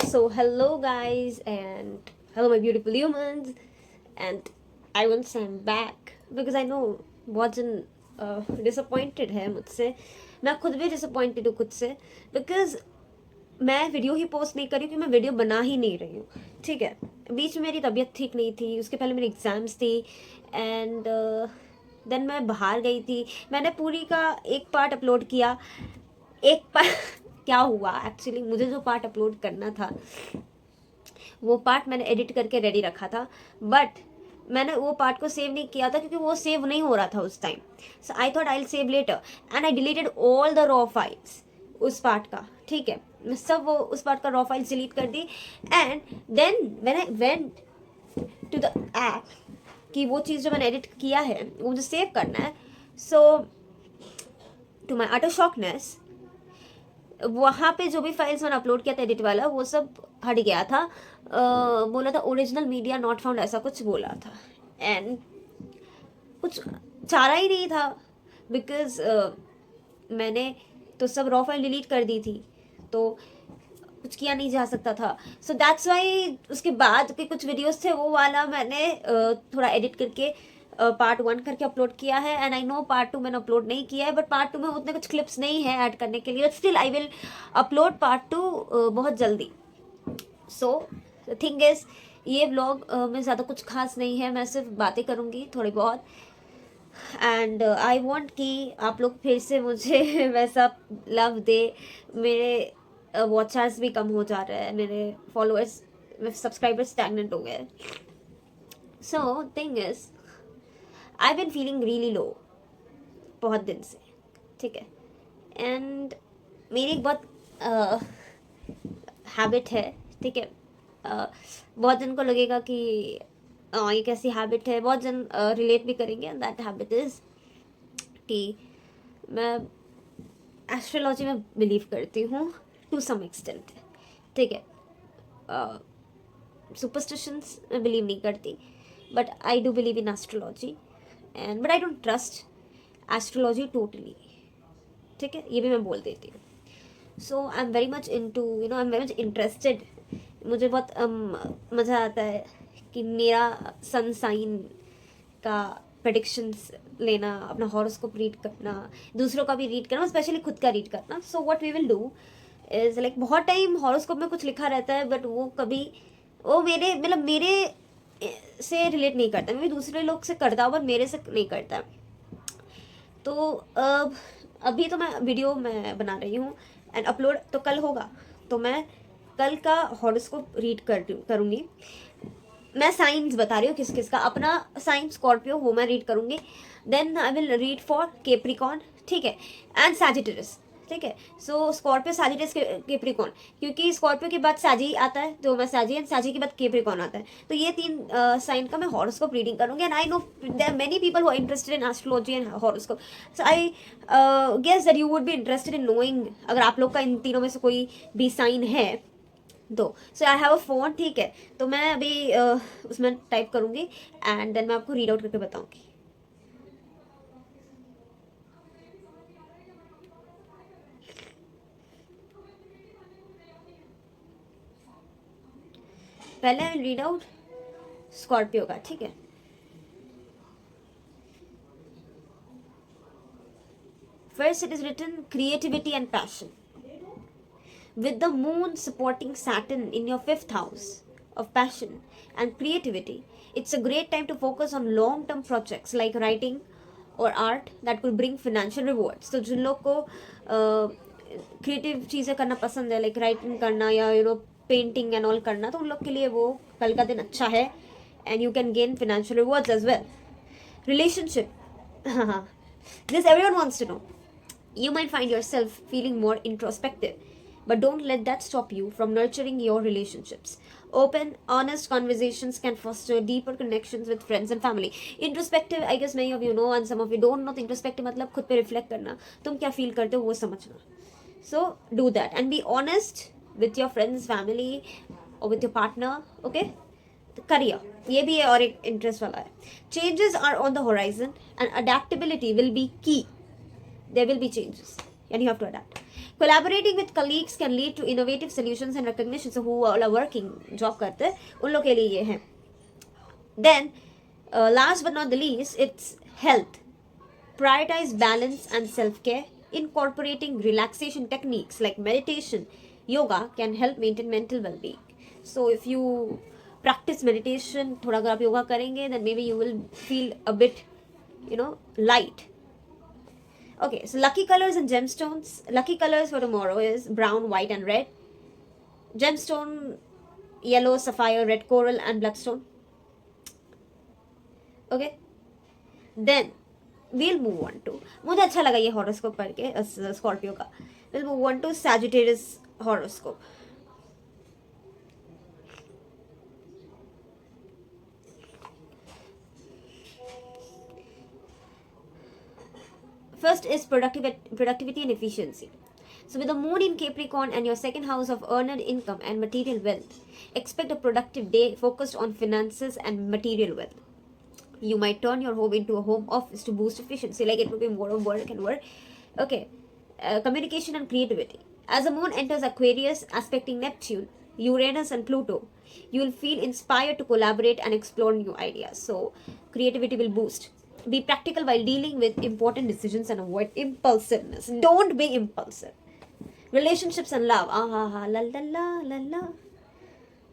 So, hello, guys, and hello, my beautiful humans. And I want to say I'm back because I know बहुत जन disappointed है मुझसे. मैं खुद भी disappointed हूँ खुद से because मैं वीडियो ही पोस्ट नहीं कर रही हूँ क्योंकि मैं वीडियो बना ही नहीं रही हूँ. ठीक है, बीच में मेरी तबीयत ठीक नहीं थी, उसके पहले मेरी एग्ज़ाम्स थी एंड देन मैं बाहर गई थी. मैंने पूरी का एक पार्ट अपलोड किया. एक पार्ट क्या हुआ एक्चुअली, मुझे जो पार्ट अपलोड करना था वो पार्ट मैंने एडिट करके रेडी रखा था, बट मैंने वो पार्ट को सेव नहीं किया था क्योंकि वो सेव नहीं हो रहा था उस time. So I thought I will save later and I deleted all the raw files उस पार्ट का. ठीक है, मैं सब वो उस पार्ट का रॉ फाइल्स डिलीट कर दी. And then when I went to the app कि वो चीज़ जो मैंने एडिट किया है वो मुझे सेव करना है. सो टू माई अटर शॉकनेस वहाँ पे जो भी फाइल्स मैंने अपलोड किया था एडिट वाला वो सब हट गया था. बोला था ओरिजिनल मीडिया नॉट फाउंड, ऐसा कुछ बोला था. एंड कुछ चारा ही नहीं था बिकॉज मैंने तो सब रॉ फाइल डिलीट कर दी थी, तो कुछ किया नहीं जा सकता था. सो दैट्स वाई उसके बाद के कुछ वीडियोस थे वो वाला मैंने थोड़ा एडिट करके पार्ट 1 करके अपलोड किया है. एंड आई नो पार्ट 2 मैंने अपलोड नहीं किया है, बट पार्ट 2 में उतने कुछ क्लिप्स नहीं है ऐड करने के लिए, but still I will upload part 2 बहुत जल्दी. सो द थिंग इज ये व्लॉग में ज़्यादा कुछ खास नहीं है, मैं सिर्फ बातें करूँगी थोड़ी बहुत. एंड आई वॉन्ट कि आप लोग फिर से मुझे वैसा लव दे. मेरे वॉच आवर्स भी कम हो जा रहे हैं, मेरे फॉलोअर्स सब्सक्राइबर्स स्टैगनेंट हो गए. So thing is I bin feeling really low बहुत दिन से. ठीक है, एंड मेरी एक बहुत हैबिट है. ठीक है, बहुत जन को लगेगा कि ये कैसी हैबिट है, बहुत जन रिलेट भी करेंगे. दैट हैबिट इज़ कि मैं एस्ट्रोलॉजी में बिलीव करती हूँ टू सम एक्सटेंट. ठीक है, सुपरस्टिशंस में बिलीव नहीं करती, but I do believe in astrology and but I don't trust astrology totally. ठीक है, ये भी मैं बोल देती हूँ. So I am very much into I am very much interested. मुझे बहुत मज़ा आता है कि मेरा सन साइन का प्रेडिक्शंस लेना, अपना हॉरोस्कोप रीड करना, दूसरों का भी रीड करना, स्पेशली खुद का रीड करना. So what we will do is like बहुत टाइम हॉरोस्कोप में कुछ लिखा रहता है बट वो कभी वो मेरे से रिलेट नहीं करता. मैं भी दूसरे लोग से करता हूँ बट मेरे से नहीं करता. तो अभी तो मैं वीडियो मैं बना रही हूँ एंड अपलोड तो कल होगा, तो मैं कल का हॉरोस्कोप रीड करूँगी. मैं साइंस बता रही हूँ किस किस का. अपना साइन स्कॉर्पियो वो मैं रीड करूँगी. Then I will read for Capricorn. ठीक है, एंड सैजिटेरियस. ठीक है, सो स्कॉर्पियो सैजिटेरियस केप्रिकॉन, क्योंकि स्कॉर्पियो के बाद सैजी आता है तो मैं सैजी, एंड सैजी के बाद केप्रिकॉन आता है. तो ये 3 साइन का मैं हॉरोस्कोप रीडिंग करूँगी. And I know there are many people who are interested in astrology and horoscope. So I guess that you would be interested in knowing अगर आप लोग का इन तीनों में से कोई भी साइन है तो. सो आई हैव अ फोन. ठीक है, तो मैं अभी उसमें टाइप करूँगी एंड देन मैं आपको रीड आउट करके बताऊँगी. पहले रीड आउट स्कॉर्पियो का. ठीक है, first it is written creativity and passion. With the moon supporting Saturn in your 5th house of passion and creativity, it's a great time to focus on long-term projects like writing or art that could bring financial rewards. तो जिन लोग को creative चीज़ें करना पसंद है, like writing करना या painting and all करना, तो उन लोग के लिए वो कल का दिन अच्छा है and you can gain financial rewards as well. Relationship, हाँ, this everyone wants to know. You might find yourself feeling more introspective, but don't let that stop you from nurturing your relationships. Open, honest conversations can foster deeper connections with friends and family. Introspective, I guess many of you know and some of you don't know. Introspective मतलब खुद पे reflect करना, तुम क्या feel करते हो वो समझना. So do that and be honest with your friends, family or with your partner. Okay? Career, ये भी है और एक इंटरेस्ट वाला है. Changes are on the horizon and adaptability will be key. There will be changes and you have to adapt. Collaborating with colleagues can lead to innovative solutions and recognition. So who all are working, job करते हैं, उन लोग के लिए ये है. Then, last but not the least, it's health. Prioritize balance and self-care. Incorporating relaxation techniques like meditation, yoga can help maintain mental well-being. So if you practice meditation, थोड़ा अगर आप योगा करेंगे, then maybe you will feel a bit, light. Okay, so lucky colors and gemstones. Lucky colors for tomorrow is brown, white, and red. Gemstone, yellow, sapphire, red coral, and bloodstone. Okay, then we'll move on to, मुझे अच्छा लगा ये horoscope पढ़ के Scorpio का. We'll move on to Sagittarius horoscope. First is productivity and efficiency. So with the moon in Capricorn and your second house of earned income and material wealth, expect a productive day focused on finances and material wealth. You might turn your home into a home office to boost efficiency, like it will be more of work and work. Okay, communication and creativity. As the moon enters Aquarius, aspecting Neptune, Uranus and Pluto, you will feel inspired to collaborate and explore new ideas. So creativity will boost. Be practical while dealing with important decisions and avoid impulsiveness. Don't be impulsive. Relationships and love. La la la la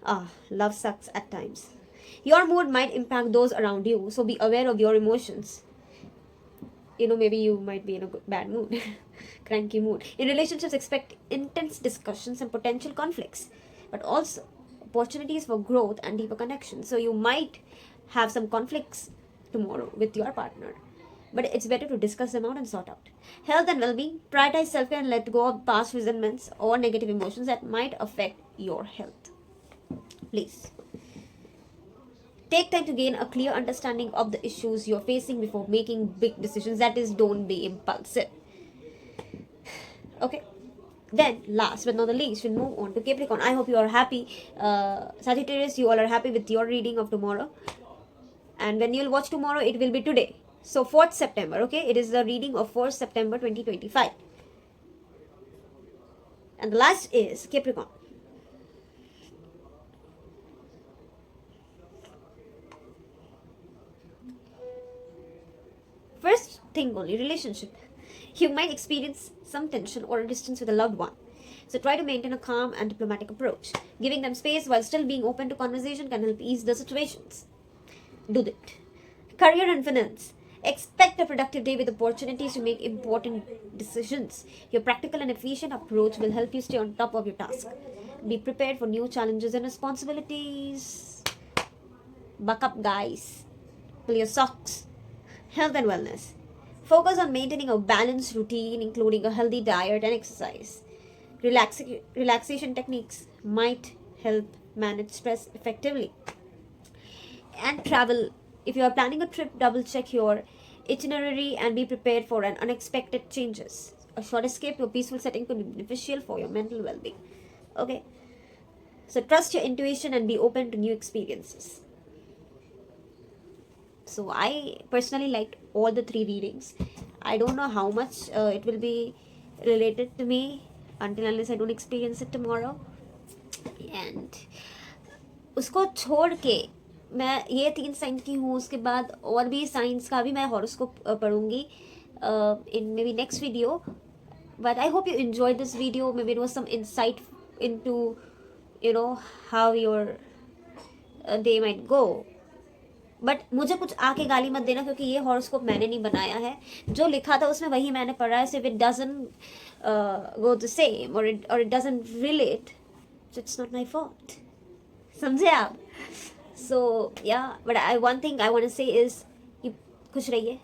la. Love sucks at times. Your mood might impact those around you, so be aware of your emotions. Maybe you might be in a bad mood, cranky mood. In relationships, expect intense discussions and potential conflicts, but also opportunities for growth and deeper connection. So you might have some conflicts tomorrow with your partner, but it's better to discuss them out and sort out. Health and well-being. Prioritize self-care and let go of past resentments or negative emotions that might affect your health. Please take time to gain a clear understanding of the issues you're facing before making big decisions. That is, don't be impulsive. Okay, then last but not the least, we'll move on to Capricorn. I hope you are happy. Sagittarius, you all are happy with your reading of tomorrow, and when you'll watch tomorrow, it will be today. So 4th September, okay, it is the reading of 4th September 2025. And the last is Capricorn. First thing only, relationship. You might experience some tension or distance with a loved one. So try to maintain a calm and diplomatic approach. Giving them space while still being open to conversation can help ease the situations. Do that. Career and finance. Expect a productive day with opportunities to make important decisions. Your practical and efficient approach will help you stay on top of your task. Be prepared for new challenges and responsibilities. Buck up, guys. Pull your socks. Health and wellness. Focus on maintaining a balanced routine, including a healthy diet and exercise. Relaxation techniques might help manage stress effectively. And travel. If you are planning a trip, double check your itinerary and be prepared for unexpected changes. A short escape to a peaceful setting could be beneficial for your mental well-being. Okay. So trust your intuition and be open to new experiences. So I personally liked all the 3 readings. I don't know how much it will be related to me until unless I don't experience it tomorrow. And उसको छोड़ के मैं ये 3 sign की हूँ, उसके बाद और भी साइंस का भी मैं horoscope पढ़ूंगी in maybe next video. But I hope you enjoyed this video. Maybe it was some insight into how your day might go. But मुझे कुछ आके गाली मत देना, क्योंकि ये हॉरोस्कोप मैंने नहीं बनाया है. जो लिखा था उसमें वही मैंने पढ़ा है. If it doesn't go the same और it doesn't relate, so it's not my fault. समझे आप? सो या but one thing I want to say is कि खुश रहिए.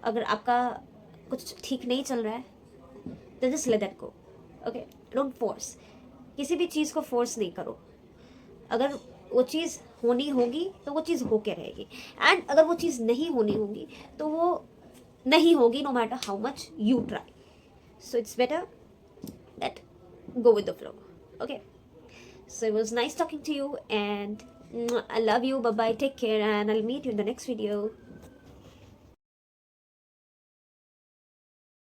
अगर आपका कुछ ठीक नहीं चल रहा है तो just let that go. Okay, don't force. किसी भी चीज़ को फोर्स नहीं करो. अगर वो चीज़ होनी होगी तो वो चीज़ होके रहेगी, एंड अगर वो चीज़ नहीं होनी होगी तो वो नहीं होगी, no matter how much you try. So it's better that go with the flow. Okay, so it was nice talking to you, and I love you. Bye bye, take care, and I'll meet you in the next video.